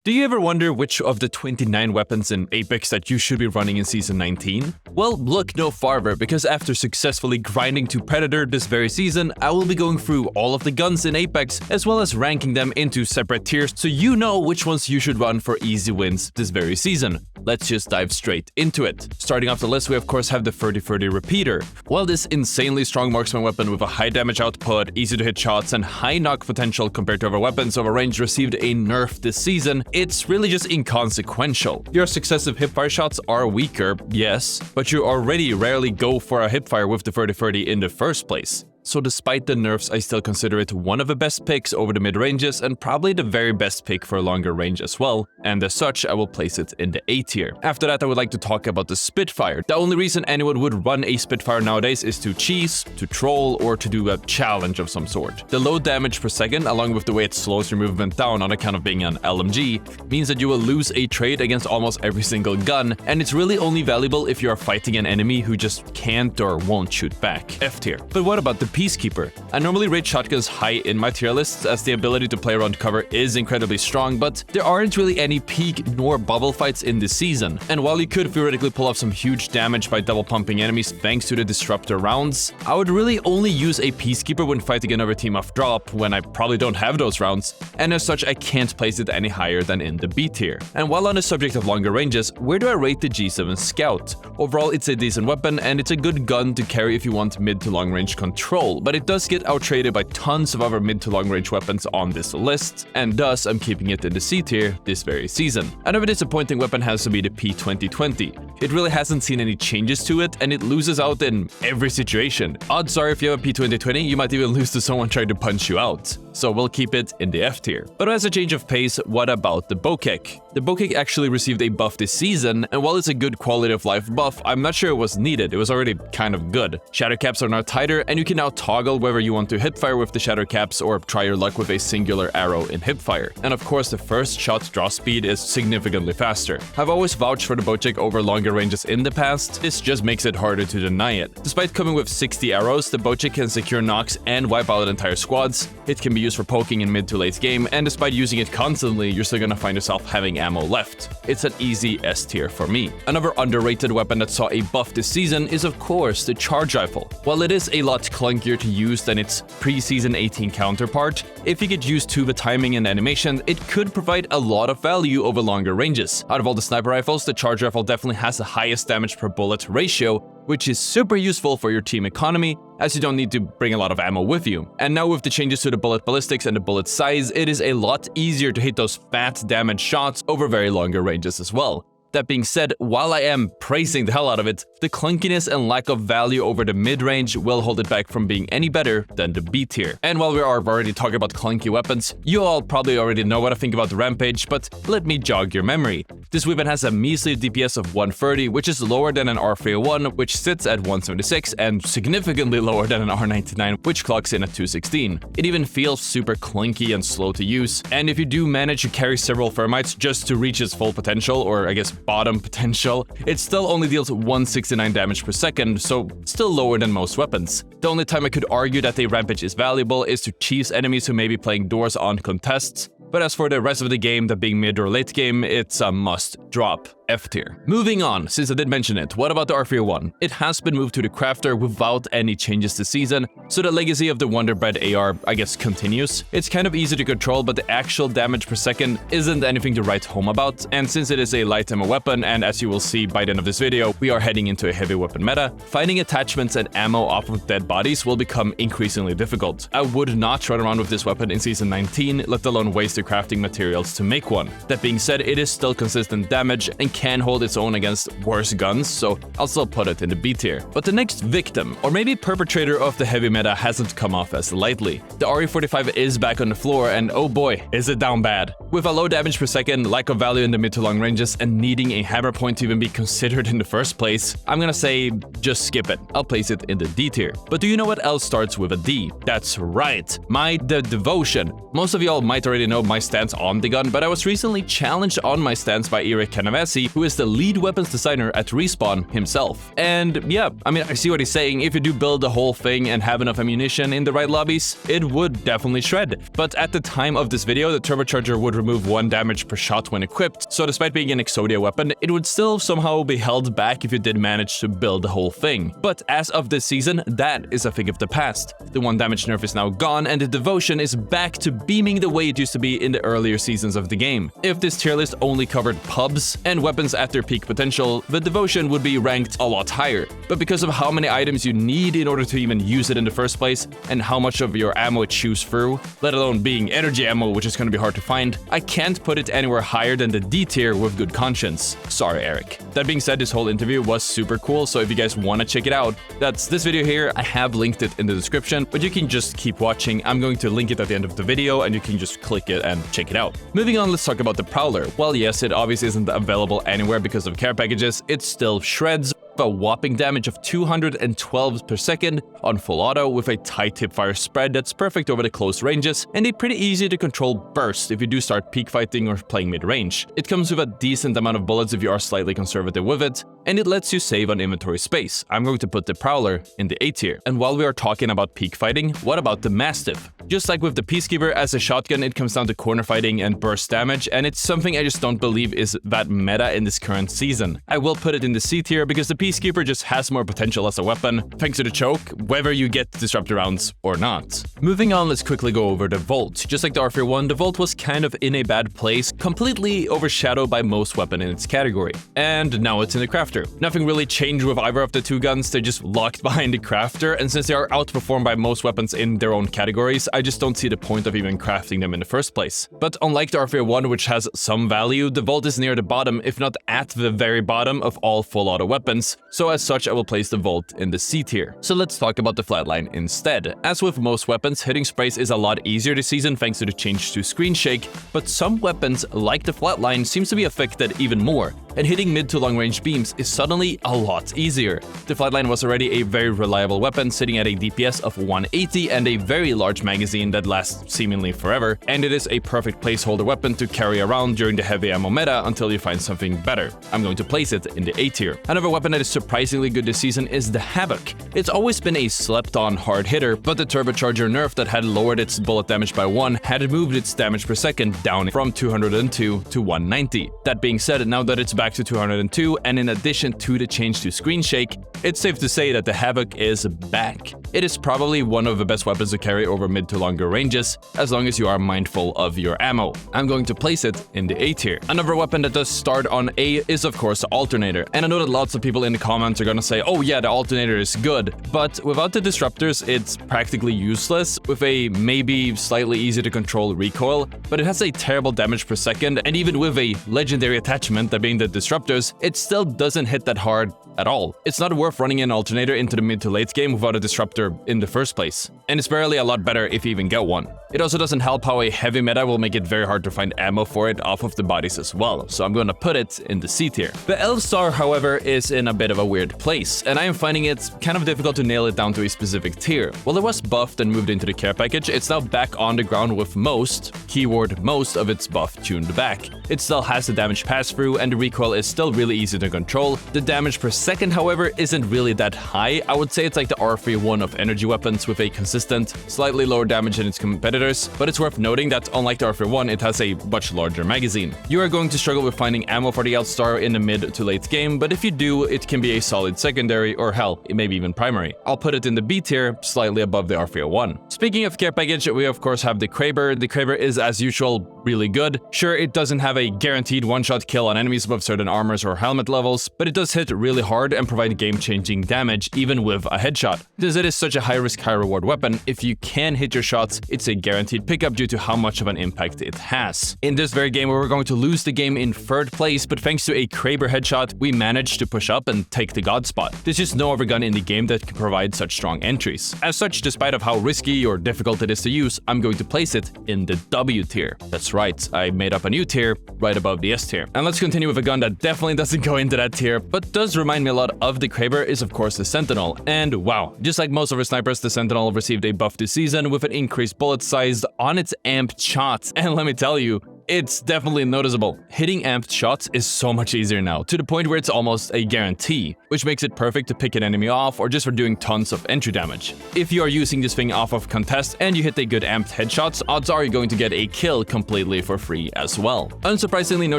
Do you ever wonder which of the 29 weapons in Apex that you should be running in Season 19? Well, look no farther, because after successfully grinding to Predator this very season, I will be going through all of the guns in Apex, as well as ranking them into separate tiers so you know which ones you should run for easy wins this very season. Let's just dive straight into it. Starting off the list, we of course have the 30-30 Repeater. While this insanely strong marksman weapon with a high damage output, easy to hit shots, and high knock potential compared to other weapons over range received a nerf this season, it's really just inconsequential. Your successive hipfire shots are weaker, yes, but you already rarely go for a hipfire with the 30-30 in the first place. So despite the nerfs, I still consider it one of the best picks over the mid-ranges and probably the very best pick for a longer range as well, and as such, I will place it in the A tier. After that, I would like to talk about the Spitfire. The only reason anyone would run a Spitfire nowadays is to cheese, to troll, or to do a challenge of some sort. The low damage per second, along with the way it slows your movement down on account of being an LMG, means that you will lose a trade against almost every single gun, and it's really only valuable if you are fighting an enemy who just can't or won't shoot back. F tier. But what about the Peacekeeper? I normally rate shotguns high in my tier lists as the ability to play around cover is incredibly strong, but there aren't really any peak nor bubble fights in this season. And while you could theoretically pull off some huge damage by double pumping enemies thanks to the disruptor rounds, I would really only use a Peacekeeper when fighting another team off drop when I probably don't have those rounds, and as such I can't place it any higher than in the B tier. And while on the subject of longer ranges, where do I rate the G7 Scout? Overall, it's a decent weapon and it's a good gun to carry if you want mid to long range control, but it does get outtraded by tons of other mid to long range weapons on this list, and thus I'm keeping it in the C tier this very season. Another disappointing weapon has to be the P2020. It really hasn't seen any changes to it, and it loses out in every situation. Odds are if you have a P2020, you might even lose to someone trying to punch you out. So we'll keep it in the F tier. But as a change of pace, what about the Bokeh? The Bokeh actually received a buff this season, and while it's a good quality of life buff, I'm not sure it was needed. It was already kind of good. Shatter caps are now tighter, and you can now toggle whether you want to hipfire with the shatter caps or try your luck with a singular arrow in hipfire. And of course, the first shot draw speed is significantly faster. I've always vouched for the Bokeh over longer ranges in the past. This just makes it harder to deny it. Despite coming with 60 arrows, the Bokeh can secure knocks and wipe out entire squads. It can be used for poking in mid to late game, and despite using it constantly, you're still gonna find yourself having ammo left. It's an easy S tier for me. Another underrated weapon that saw a buff this season is of course the charge rifle. While it is a lot clunkier to use than its pre-season 18 counterpart, if you get used to the timing and animation, it could provide a lot of value over longer ranges. Out of all the sniper rifles, the charge rifle definitely has the highest damage per bullet ratio, which is super useful for your team economy, as you don't need to bring a lot of ammo with you. And now with the changes to the bullet ballistics and the bullet size, it is a lot easier to hit those fat damage shots over very longer ranges as well. That being said, while I am praising the hell out of it, the clunkiness and lack of value over the mid-range will hold it back from being any better than the B tier. And while we are already talking about clunky weapons, you all probably already know what I think about the Rampage, but let me jog your memory. This weapon has a measly DPS of 130, which is lower than an R301, which sits at 176, and significantly lower than an R99, which clocks in at 216. It even feels super clunky and slow to use, and if you do manage to carry several thermites just to reach its full potential, or I guess bottom potential, it still only deals 169 damage per second, so still lower than most weapons. The only time I could argue that a Rampage is valuable is to cheese enemies who may be playing doors on contests, but as for the rest of the game, that being mid or late game, it's a must drop. F tier. Moving on, since I did mention it, what about the R301? It has been moved to the crafter without any changes this season, so the legacy of the Wonderbread AR, I guess, continues. It's kind of easy to control, but the actual damage per second isn't anything to write home about, and since it is a light ammo weapon, and as you will see by the end of this video, we are heading into a heavy weapon meta, finding attachments and ammo off of dead bodies will become increasingly difficult. I would not run around with this weapon in Season 19, let alone waste the crafting materials to make one. That being said, it is still consistent damage and can hold its own against worse guns, so I'll still put it in the B tier. But the next victim, or maybe perpetrator of the heavy meta, hasn't come off as lightly. The RE45 is back on the floor, and oh boy, is it down bad. With a low damage per second, lack of value in the mid to long ranges, and needing a hammer point to even be considered in the first place, I'm gonna say just skip it. I'll place it in the D tier. But do you know what else starts with a D? That's right, the Devotion. Most of y'all might already know my stance on the gun, but I was recently challenged on my stance by Eric Canavesi, who is the lead weapons designer at Respawn himself. And yeah, I mean, I see what he's saying. If you do build the whole thing and have enough ammunition in the right lobbies, it would definitely shred. But at the time of this video, the turbocharger would remove 1 damage per shot when equipped, so despite being an Exodia weapon, it would still somehow be held back if you did manage to build the whole thing. But as of this season, that is a thing of the past. The 1 damage nerf is now gone, and the devotion is back to beaming the way it used to be in the earlier seasons of the game. If this tier list only covered pubs and weapons at their peak potential, the devotion would be ranked a lot higher. But because of how many items you need in order to even use it in the first place, and how much of your ammo it chews through, let alone being energy ammo, which is going to be hard to find, I can't put it anywhere higher than the D tier with good conscience. Sorry, Eric. That being said, this whole interview was super cool, so if you guys want to check it out, that's this video here. I have linked it in the description, but you can just keep watching. I'm going to link it at the end of the video, and you can just click it and check it out. Moving on, let's talk about the Prowler. Well, yes, it obviously isn't available anywhere because of care packages. It still shreds a whopping damage of 212 per second on full auto with a tight hipfire spread that's perfect over the close ranges, and a pretty easy to control burst if you do start peak fighting or playing mid-range. It comes with a decent amount of bullets if you are slightly conservative with it, and it lets you save on inventory space. I'm going to put the Prowler in the A tier. And while we are talking about peak fighting, what about the Mastiff? Just like with the Peacekeeper, as a shotgun, it comes down to corner fighting and burst damage, and it's something I just don't believe is that meta in this current season. I will put it in the C tier because the Peacekeeper just has more potential as a weapon, thanks to the choke, whether you get disruptor rounds or not. Moving on, let's quickly go over the Volt. Just like the R301, the Volt was kind of in a bad place, completely overshadowed by most weapon in its category. And now it's in the Crafter. Nothing really changed with either of the two guns, they're just locked behind the Crafter, and since they are outperformed by most weapons in their own categories, I just don't see the point of even crafting them in the first place. But unlike the R301, which has some value, the Volt is near the bottom, if not at the very bottom of all full auto weapons, so as such I will place the Volt in the C tier. So let's talk about the Flatline instead. As with most weapons, hitting sprays is a lot easier this season thanks to the change to screen shake, but some weapons, like the Flatline, seems to be affected even more, and hitting mid to long range beams is suddenly a lot easier. The Flatline was already a very reliable weapon, sitting at a DPS of 180 and a very large magazine that lasts seemingly forever, and it is a perfect placeholder weapon to carry around during the heavy ammo meta until you find something better. I'm going to place it in the A tier. Another weapon that is surprisingly good this season is the Havoc. It's always been a slept-on hard hitter, but the turbocharger nerf that had lowered its bullet damage by 1 had moved its damage per second down from 202 to 190. That being said, now that it's back to 202, and in addition to the change to screen shake, it's safe to say that the Havoc is back. It is probably one of the best weapons to carry over mid to longer ranges, as long as you are mindful of your ammo. I'm going to place it in the A tier. Another weapon that does start on A is of course the Alternator, and I know that lots of people in the comments are gonna say, oh yeah, the Alternator is good, but without the disruptors it's practically useless, with a maybe slightly easy to control recoil, but it has a terrible damage per second, and even with a legendary attachment, that being the disruptors, it still doesn't hit that hard at all. It's not worth running an Alternator into the mid to late game without a disruptor in the first place, and it's barely a lot better if you even get one. It also doesn't help how a heavy meta will make it very hard to find ammo for it off of the bodies as well, so I'm gonna put it in the C tier. The Elf Star, however, is in a bit of a weird place, and I am finding it kind of difficult to nail it down to a specific tier. While it was buffed and moved into the care package, it's now back on the ground with most, keyword most, of its buff tuned back. It still has the damage pass-through, and the recoil is still really easy to control. The damage per second, however, isn't really that high. I would say it's like the R301 of energy weapons with a consistent, slightly lower damage than its competitors, but it's worth noting that unlike the R301, it has a much larger magazine. You are going to struggle with finding ammo for the L-Star in the mid to late game, but if you do, it can be a solid secondary, or hell, maybe even primary. I'll put it in the B tier, slightly above the R301. Speaking of care package, we of course have the Karber. The Karber is, as usual, really good. Sure, it doesn't have a guaranteed one-shot kill on enemies above certain armors or helmet levels, but it does hit really hard and provide game-changing damage even with a headshot. Because it is such a high-risk, high-reward weapon, if you can hit your shots, it's a guaranteed pickup due to how much of an impact it has. In this very game, we were going to lose the game in 3rd place, but thanks to a Karber headshot, we managed to push up and take the god spot. There's just no other gun in the game that can provide such strong entries. As such, despite of how risky or difficult it is to use, I'm going to place it in the W tier. That's right, I made up a new tier right above the S tier. And let's continue with a gun that definitely doesn't go into that tier, but does remind me a lot of the Karber, is of course the Sentinel. And wow, just like most of our snipers, the Sentinel received a buff this season with an increased bullet size on its amped shots. And let me tell you, it's definitely noticeable. Hitting amped shots is so much easier now, to the point where it's almost a guarantee, which makes it perfect to pick an enemy off or just for doing tons of entry damage. If you are using this thing off of contest and you hit a good amped headshots, odds are you're going to get a kill completely for free as well. Unsurprisingly, no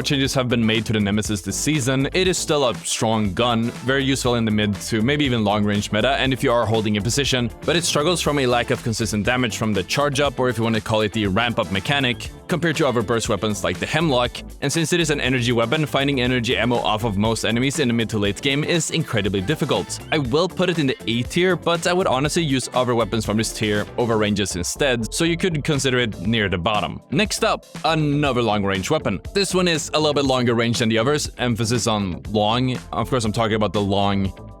changes have been made to the Nemesis this season. It is still a strong gun, very useful in the mid to maybe even long range meta, and if you are holding a position, but it struggles from a lack of consistent damage from the charge up, or if you want to call it the ramp up mechanic, compared to other burst weapons like the Hemlock. And since it is an energy weapon, finding energy ammo off of most enemies in the mid to late game is incredibly difficult. I will put it in the A tier, but I would honestly use other weapons from this tier over ranges instead, so you could consider it near the bottom. Next up, another long range weapon. This one is a little bit longer range than the others, emphasis on long. Of course, I'm talking about the Longbow.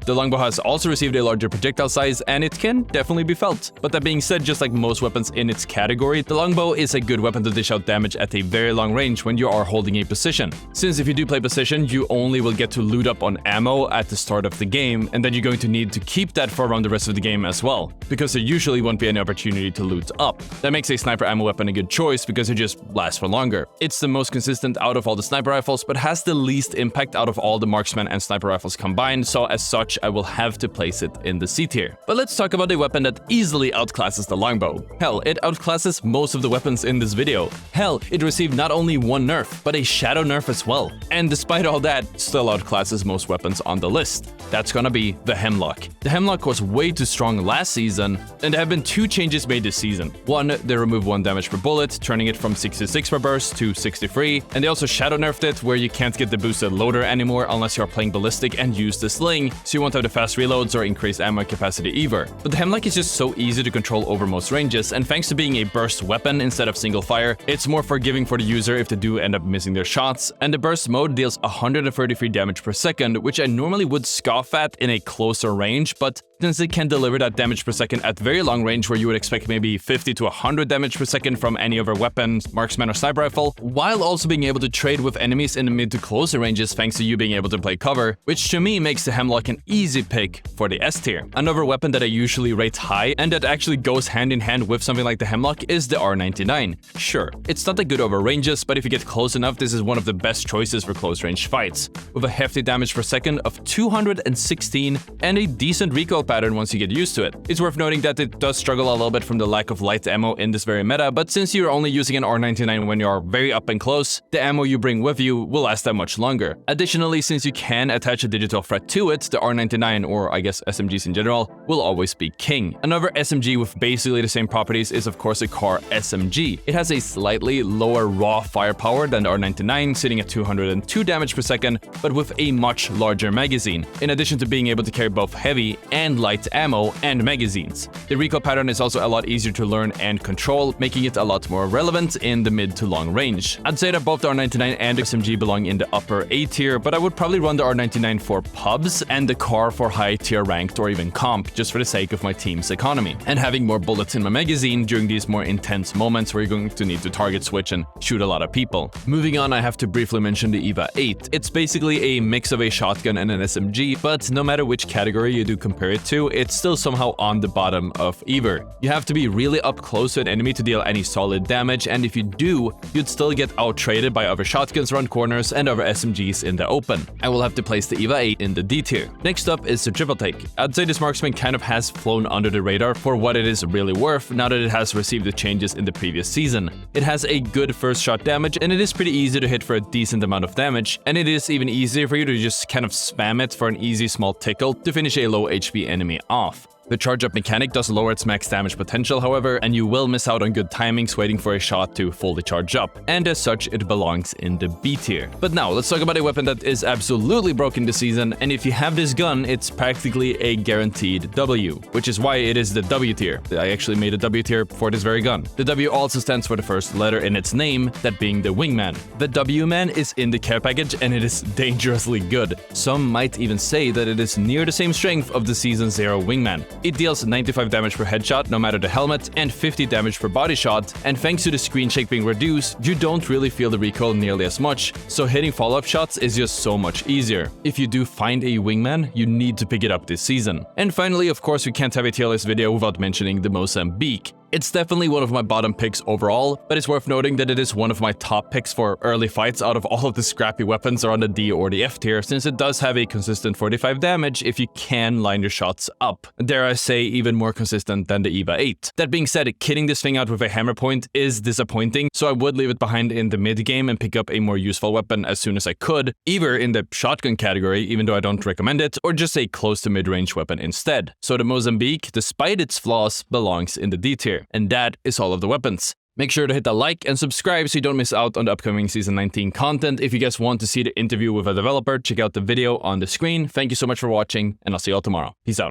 The Longbow has also received a larger projectile size, and it can definitely be felt. But that being said, just like most weapons in its category, the Longbow is a good weapon to dish out damage at a very long range when you are holding a position. Since if you do play position, you only will get to loot up on ammo at the start of the game, and then you're going to need to keep that for around the rest of the game as well, because there usually won't be any opportunity to loot up. That makes a sniper ammo weapon a good choice because it just lasts for longer. It's the most consistent out of all the sniper rifles, but has the least impact out of all the marksman and sniper rifles combined, so as such, I will have to place it in the C tier. But let's talk about a weapon that easily outclasses the Longbow. Hell, it outclasses most of the weapons in this video. Hell, it received not only one nerf, but a shadow nerf as well. And despite all that, still outclasses most weapons on the list. That's gonna be the Hemlock. The Hemlock was way too strong last season, and there have been two changes made this season. One, they removed 1 damage per bullet, turning it from 66 per burst to 63, and they also shadow nerfed it, where you can't get the boosted loader anymore unless you're playing ballistic and use the sling, so you won't have the fast reloads or increased ammo capacity either. But the Hemlock is just so easy to control over most ranges, and thanks to being a burst weapon instead of single fire, it's more forgiving for the user if they do end up missing their shots, and the burst mode deals 133 damage per second, which I normally would scoff at in a closer range, but since it can deliver that damage per second at very long range where you would expect maybe 50 to 100 damage per second from any other weapon, marksman or sniper rifle, while also being able to trade with enemies in the mid to closer ranges thanks to you being able to play cover, which to me makes the Hemlock an easy pick for the S tier. Another weapon that I usually rate high and that actually goes hand in hand with something like the Hemlock is the R99. Sure, it's not that good over ranges, but if you get close enough, this is one of the best choices for close range fights, with a hefty damage per second of 216 and a decent recoil pattern once you get used to it. It's worth noting that it does struggle a little bit from the lack of light ammo in this very meta, but since you're only using an R99 when you are very up and close, the ammo you bring with you will last that much longer. Additionally, since you can attach a digital threat to it, the R99, or I guess SMGs in general, will always be king. Another SMG with basically the same properties is of course a Kar SMG. It has a slightly lower raw firepower than the R99, sitting at 202 damage per second, but with a much larger magazine, in addition to being able to carry both heavy and light ammo and magazines. The recoil pattern is also a lot easier to learn and control, making it a lot more relevant in the mid to long range. I'd say that both the R99 and the SMG belong in the upper A tier, but I would probably run the R99 for pubs and the Kar for high tier ranked or even comp, just for the sake of my team's economy, and having more bullets in my magazine during these more intense moments where you're going to need to target switch and shoot a lot of people. Moving on, I have to briefly mention the EVA 8. It's basically a mix of a shotgun and an SMG, but no matter which category you do compare it to, it's still somehow on the bottom of either. You have to be really up close to an enemy to deal any solid damage, and if you do, you'd still get out-traded by other shotguns around corners and other SMGs in the open. I will have to place the EVA 8 in the D tier. Next up is the triple take. I'd say this marksman kind of has flown under the radar for what it is really worth now that it has received the changes in the previous season. It has a good first shot damage, and it is pretty easy to hit for a decent amount of damage, and it is even easier for you to just kind of spam it for an easy small tickle to finish a low HP enemy off. The charge-up mechanic does lower its max damage potential, however, and you will miss out on good timings waiting for a shot to fully charge up, and as such, it belongs in the B tier. But now, let's talk about a weapon that is absolutely broken this season, and if you have this gun, it's practically a guaranteed W, which is why it is the W tier. I actually made a W tier for this very gun. The W also stands for the first letter in its name, that being the Wingman. The W-Man is in the care package, and it is dangerously good. Some might even say that it is near the same strength of the Season 0 Wingman. It deals 95 damage per headshot no matter the helmet, and 50 damage per body shot, and thanks to the screen shake being reduced, you don't really feel the recoil nearly as much, so hitting follow-up shots is just so much easier. If you do find a Wingman, you need to pick it up this season. And finally, of course, we can't have a tier list video without mentioning the Mozambique. It's definitely one of my bottom picks overall, but it's worth noting that it is one of my top picks for early fights out of all of the scrappy weapons are on the D or the F tier, since it does have a consistent 45 damage if you can line your shots up. Dare I say, even more consistent than the EVA 8. That being said, kitting this thing out with a hammer point is disappointing, so I would leave it behind in the mid game and pick up a more useful weapon as soon as I could, either in the shotgun category, even though I don't recommend it, or just a close to mid-range weapon instead. So the Mozambique, despite its flaws, belongs in the D tier. And that is all of the weapons. Make sure to hit the like and subscribe so you don't miss out on the upcoming Season 19 content. If you guys want to see the interview with a developer, check out the video on the screen. Thank you so much for watching, and I'll see you all tomorrow. Peace out.